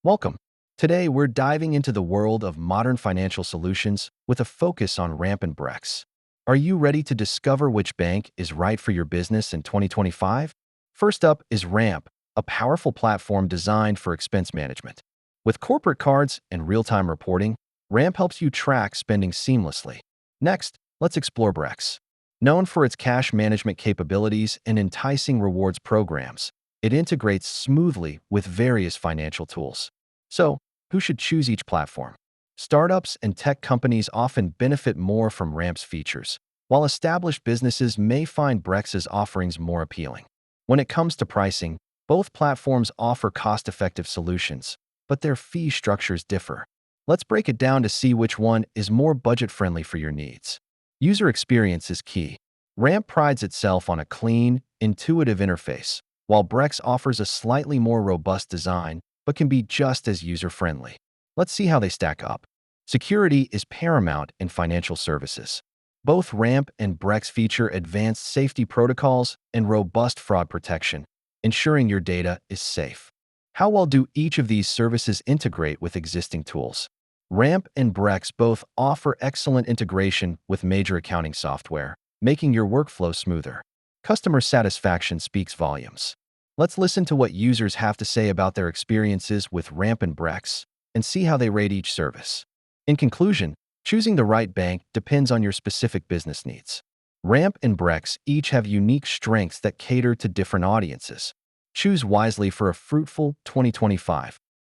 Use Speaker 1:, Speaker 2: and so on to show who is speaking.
Speaker 1: Welcome. Today, we're diving into the world of modern financial solutions with a focus on Ramp and Brex. Are you ready to discover which bank is right for your business in 2025? First up is Ramp, a powerful platform designed for expense management. With corporate cards and real-time reporting, Ramp helps you track spending seamlessly. Next, let's explore Brex. Known for its cash management capabilities and enticing rewards programs, it integrates smoothly with various financial tools. So, who should choose each platform? Startups and tech companies often benefit more from Ramp's features, while established businesses may find Brex's offerings more appealing. When it comes to pricing, both platforms offer cost-effective solutions, but their fee structures differ. Let's break it down to see which one is more budget-friendly for your needs. User experience is key. Ramp prides itself on a clean, intuitive interface, while Brex offers a slightly more robust design but can be just as user-friendly. Let's see how they stack up. Security is paramount in financial services. Both Ramp and Brex feature advanced safety protocols and robust fraud protection, ensuring your data is safe. How well do each of these services integrate with existing tools? Ramp and Brex both offer excellent integration with major accounting software, making your workflow smoother. Customer satisfaction speaks volumes. Let's listen to what users have to say about their experiences with Ramp and Brex and see how they rate each service. In conclusion, choosing the right bank depends on your specific business needs. Ramp and Brex each have unique strengths that cater to different audiences. Choose wisely for a fruitful 2025.